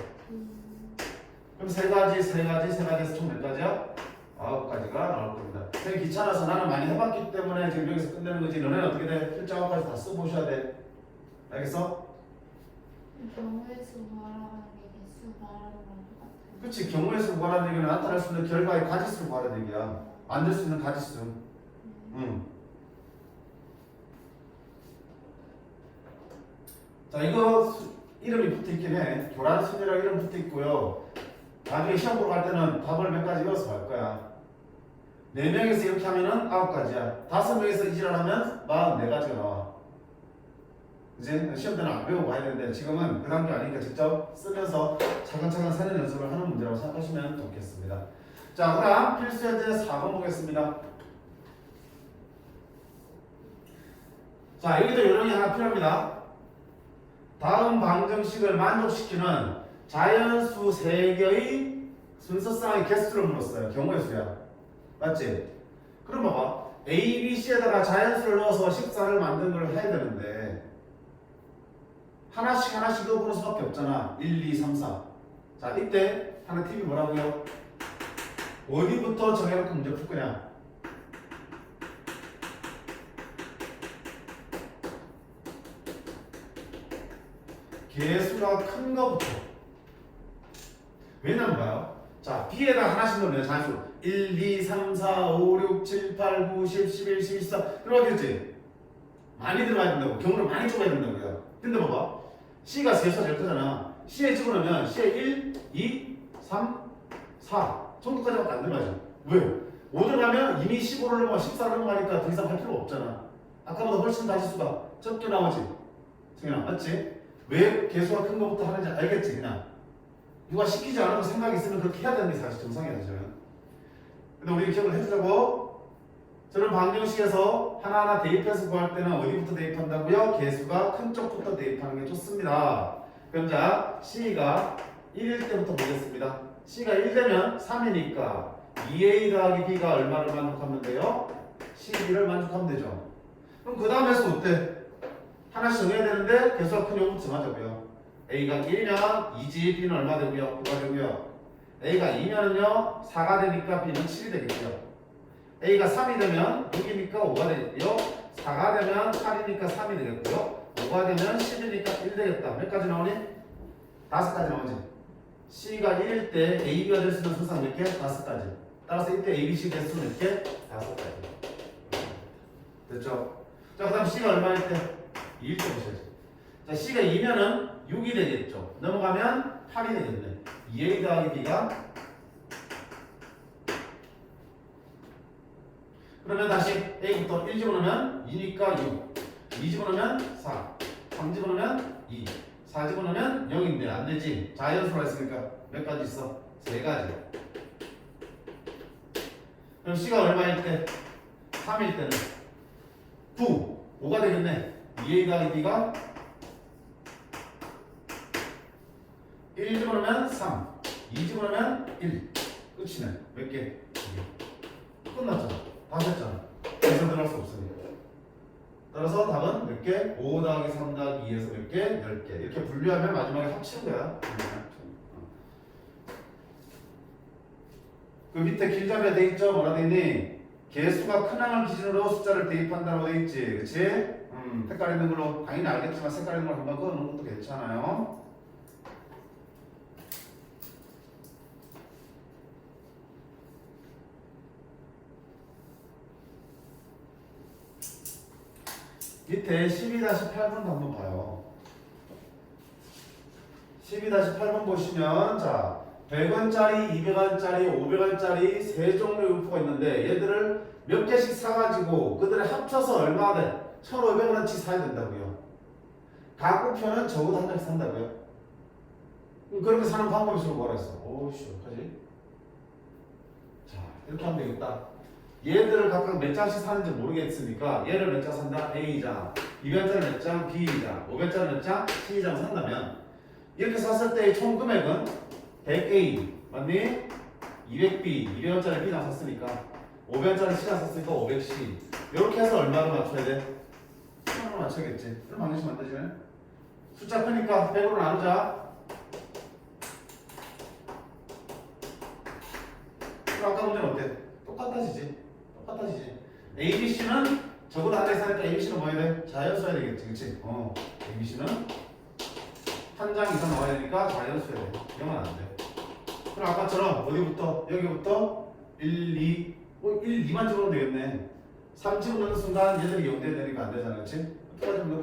그럼 세 가지에서 총 몇 가지야? 9가지가 나올 겁니다. 선생님 귀찮아서 나는 많이 해봤기 때문에 지금 여기서 끝내는 거지. 너네는 어떻게 돼? 필자 9까지 다 써보셔야 돼. 알겠어? 경우의 수 구하라는 게 개수 구하라는 거랑 똑같아요. 그치. 경우의 수 구하라는 얘기는 나타날 수 있는 결과의 가지수를 구하라는 얘기야. 만들 수 있는 가지수. 자, 이거 이름이 붙어있긴 해. 교란순이라고 이름 붙어있고요. 나중에 시험 보러 갈 때는 답을 몇 가지 외워서 갈 거야. 4명에서 이렇게 하면은 9가지야. 5명에서 이 질하면 44가지가 나와. 그치? 시험 때는 안 배우고 가야 되는데 지금은 그 단계 아니니까 직접 쓰면서 차근차근 세는 연습을 하는 문제라고 생각하시면 좋겠습니다. 자, 그다음 필수 현재 4번 보겠습니다. 자, 여기도 요령이 하나 필요합니다. 다음 방정식을 만족시키는 자연수 3개의 순서상의 개수를 물었어요. 경우의 수야. 맞지? 그럼 봐봐. A, B, C에다가 자연수를 넣어서 식사를 만든 걸 해야 되는데 하나씩 넣어보는 수밖에 없잖아. 1, 2, 3, 4. 자, 이때 하나 팁이 뭐라고요? 어디부터 정해놓고 문제 풀 거냐? 개수가 큰 거부터. 왜냐면 봐요. 자, B에다 하나씩 넣으면 잔수 1, 2, 3, 4, 5, 6, 7, 8, 9, 10, 11, 12, 14 들어가겠지? 많이 들어가야 된다고. 경우를 많이 줘야 된다고요. 근데 봐봐. C가 개수가 제일 크잖아. C에 집어넣으면 C에 1, 2, 3, 4 정도까지밖에 안 들어가죠. 왜? 5 들어가면 이미 15를 넘어가 14를 넘어가니까 더 이상 할 필요가 없잖아. 아까보다 훨씬 다시수가 적게 나오지. 승현아, 맞지? 왜 개수가 큰 것부터 하는지 알겠지? 그냥 누가 시키지 않아도 생각이 있으면 그렇게 해야 되는 게 사실 정상이야, 사실은. 근데 우리 기억을 해주자고. 저는 방정식에서 하나하나 대입해서 구할 때는 어디부터 대입한다고요? 개수가 큰 쪽부터 대입하는 게 좋습니다. 그럼 자, C가 1일 때부터 보겠습니다. C가 1 되면 3이니까 2A 더하기 B가 얼마를 만족하면 돼요? 12를 만족하면 되죠. 그럼 그 다음 수 어때? 하나씩 정해야 되는데 개수가 큰 요부터 정하자고요. A가 1이면 2지 B는 얼마 되고요? 9가 되고요. A가 2면은요 4가 되니까 B는 7이 되겠죠. A가 3이 되면 6이니까 5가 되겠고요. 4가 되면 8이니까 3이 되겠고요. 5가 되면 10이니까 1 되겠다. 몇 가지 나오니? 5가지 나오지. C가 1일 때 AB가 될 수 있는 순서 몇 개? 5가지. 따라서 이때 ABC 개수 몇 개? 5가지. 됐죠? 자, 그 다음 C가 얼마일 때? 2일 때 보셔야지. 자, C가 2면은 6이 되겠죠. 넘어가면 8이 되겠네. 2A 더하기 B가 그러면 다시 A부터 1 집어넣으면 2니까 6 2 집어넣으면 4 3 집어넣으면 2 4 집어넣으면 0인데 안되지. 자연수로 했으니까 몇 가지 있어? 3가지. 그럼 C가 얼마일 때? 3일 때는 9 5가 되겠네. 2A 더하기 B가 1 집어넣으면 3 2 집어넣으면 1 끝이네. 몇 개? 2개. 끝났잖아. 다 됐잖아. 계산 들어갈 수 없으니까. 따라서 답은 몇 개? 5 더하기 3 더하기 2에서 몇 개? 10개. 이렇게 분류하면 마지막에 합치는 거야. 그 밑에 길잡이에 돼 있죠? 뭐라 돼 있니? 개수가 큰 항을 기준으로 숫자를 대입한다고 돼 있지. 그치? 색깔 있는 걸로 당연히 알겠지만 색깔 있는 걸 한번 그어놓은 것도 괜찮아요. 밑에 12-8번도 한번 봐요. 12-8번 보시면 자 100원짜리, 200원짜리, 500원짜리 세 종류의 음표가 있는데 얘들을 몇 개씩 사가지고 그들을 합쳐서 얼마 돼? 1,500원어치 사야 된다고요. 각 우표는 적어도 한 장씩 산다고요. 그렇게 사는 방법이 있으면 뭐라 했어? 오우씨 어떡하지? 자 이렇게 하면 되겠다. 얘들을 각각 몇 장씩 사는지 모르겠으니까 얘를 몇 장 산다? A장 200원짜리 몇 장? B장 500원짜리 몇 장? C장 산다면 이렇게 샀을 때의 총 금액은 100A 맞니? 200B 200원짜리 B장 샀으니까 500원짜리 C장 샀으니까 500C 이렇게 해서 얼마로 맞춰야 돼? 1000원으로 맞춰야겠지. 그럼 방정식 만들지. 숫자 크니까 100으로 나누자. 그럼 아까 문제는 어때? 똑같아지지. ABC는 적어도 하나 있으니까 ABC는 뭐 해야 돼? 자연수야 되겠지, 그치? ABC는 한 장 이상 나와야 되니까 자연수야 돼. 이러면 안 돼. 그럼 아까처럼 어디부터? 여기부터 1, 2, 1, 2만 집어넣으면 되겠네. 3 집어넣는 순간 얘들이 0 돼야 되니까 안 되잖아, 그치? 어떻게 좀 넣고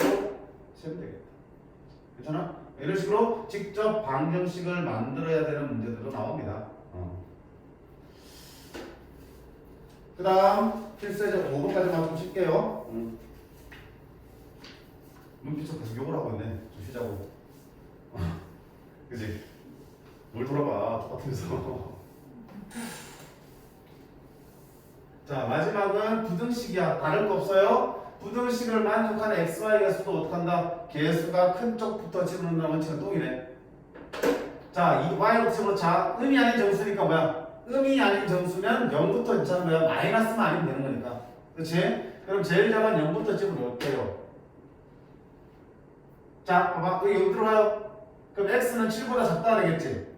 세면 되겠다. 괜찮아? 이런 식으로 직접 방정식을 만들어야 되는 문제들도 나옵니다. 그 다음 필수적 5번까지만 좀 쉴게요. 눈빛으로 계속 욕을 하고 있네. 좀 쉬자고. 그치? 뭘 돌아봐. 똑같으면서. 자 마지막은 부등식이야. 다를 거 없어요? 부등식을 만족하는 XY 개수도 어떡한다? 개수가 큰 쪽부터 집어넣는다는 원칙은 똥이네. 자 이 Y로 집어넣자. 음이 아닌 정수니까 뭐야? 음이 아닌 정수면 0부터 있잖아. 뭐야? 마이너스만 아니면 되는 거니까. 그치? 그럼 제일 작은 0부터 집어넣을게요. 자, 봐봐. 여기 0 들어가요. 그럼 x는 7보다 작다 되겠지?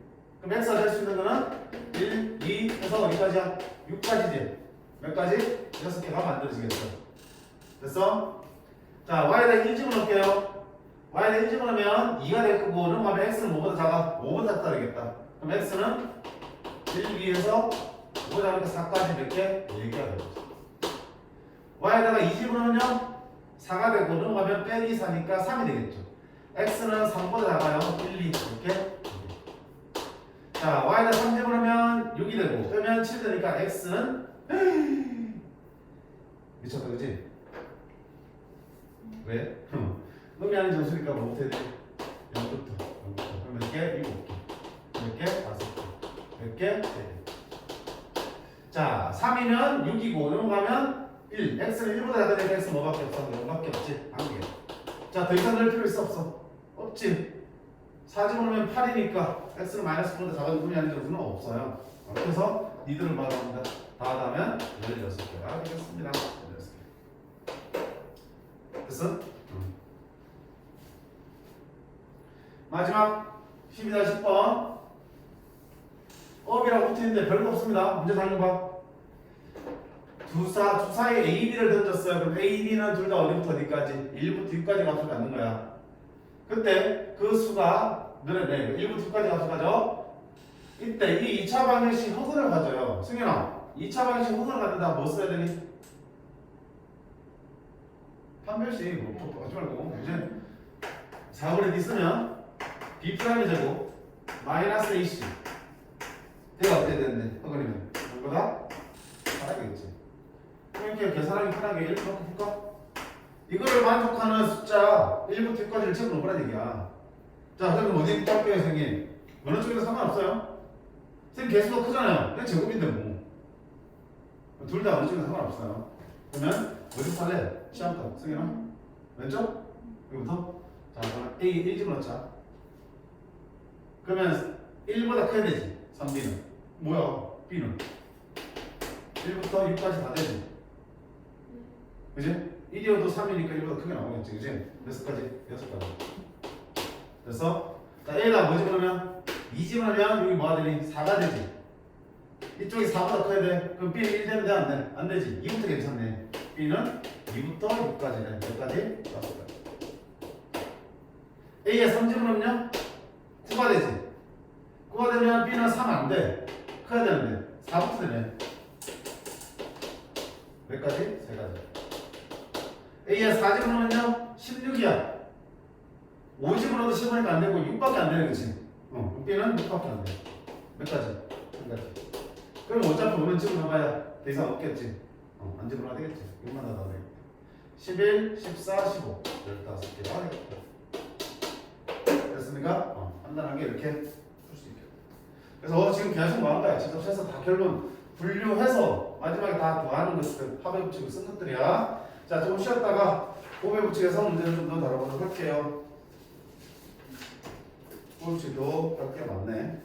그럼 x가 될 수 있는 거는 1, 2 해서 어디까지야? 6까지지? 몇 가지? 6개가 만들어지겠어. 됐어? 자, y에다 1 집어넣을게요. y는 1 집어넣으면 2가 될 거고 넘어가면 x는 5보다 작아. 5보다 작다 되겠다. 그럼 x는 1 위에서 5보다 작으니까 4까지 몇 개? 4개가 되겠지. y에다가 2 집어넣으면 4가 되고 넘어가면 빼기 4니까 3이 되겠죠. x는 3보다 작아요. 1, 2 이렇게. 자, y에다 3 집어넣으면 6이 되고 빼면 7 되니까 x는 미쳤다 그치? 왜? 의미하는 점수니까 뭐 못해야 돼? 0부터 그럼 몇 개? 7개 몇 개? 5개 몇 개? 3개. 자, 3이면 6이고 넘어가면 1 x는 1보다 작으니까 x 뭐밖에 없어? 0밖에 없지? 한 개. 자, 더 이상 넣을 필요 있어 없어? 없지. 4 집어넣으면 8이니까 x는 마이너스 9보다 작은 의미하는 점수는 없어요. 그래서 니들을 말합니다. 다 하면 16개가 되겠습니다. 16개. 됐어? 마지막 12-10번 업이라고 붙어있는데 별거 없습니다. 문제 살펴봐. 두 사이에 A, B를 던졌어요. 그럼 A, B는 둘 다 어디부터 어디까지? 1부터 6까지 값을 갖는 거야. 그때 그 수가 늘어내 1부터 6까지 값을 가져. 이때 이 2차 방정식 허근을 가져요. 승현아, 2차 방정식 허근을 갖는다. 뭐 써야 되니? 판별식 뭐 하지 말고 이제 4분의 D 쓰면 B 프라임의 제곱 마이너스 AC 대가 어떻게 되는데 허근이면 이거보다 잘하겠지. 그럼 이렇게 계산하기 편하게 1 넣고 볼까? 이거를 만족하는 숫자 1부터 6까지를 채워 넣으라는 얘기야. 자, 그럼 어디 할게요 선생님? 어느 쪽에도 상관없어요. 선생님 개수가 크잖아요. 그냥 제곱인데 뭐. 둘 다 어느 쪽에도 상관없어요. 그러면 어디 탈래? 시험탑 승현아? 왼쪽? 여기부터? 자, 그럼 A 1 집어넣자. 그러면 1보다 커야 되지. 3B는 뭐야? B는 1부터 6까지 다 되지. 그지? 1이어도 3이니까 1보다 크게 나오겠지. 그지? 몇 수까지? 6까지. 그래서 자, A에다 뭐 집어넣으면 2 집어넣으면 여기 뭐가 되니? 4가 되지. 이쪽이 4보다 커야 돼. 그럼 B는 1 되면 돼? 안 돼? 안 되지. 2부터 괜찮네. B는 2부터 6까지네. 몇 가지? 5가지. A에 3 집어넣으면 9가 되지. 9가 되면 B는 3 안 돼. 커야 되는데 4부터 되네. 몇 가지? 3가지. A에 4 집어넣으면요 16이야. 5 집어넣어도 15니까 안 되고 6밖에 안 되네. 그치? B는 6밖에 안 돼. 몇 가지? 1가지. 그럼 어차피 오는 집어넣어봐야 더 이상 없겠지. 안 집어넣어야 되겠지. 6만 더 넣어야 되겠다. 11, 14, 15 15개가 되겠다. 됐습니까? 간단하게 이렇게 풀 수 있게. 그래서 지금 계속 뭐 한 거야? 직접해서 다 결론 분류해서 마지막에 다 더하는 것들 합의 법칙을 쓴 것들이야. 자, 조금 쉬었다가 곱의 법칙에서 문제를 좀 더 다뤄보도록 할게요. 곱의 법칙도 몇 개 많네.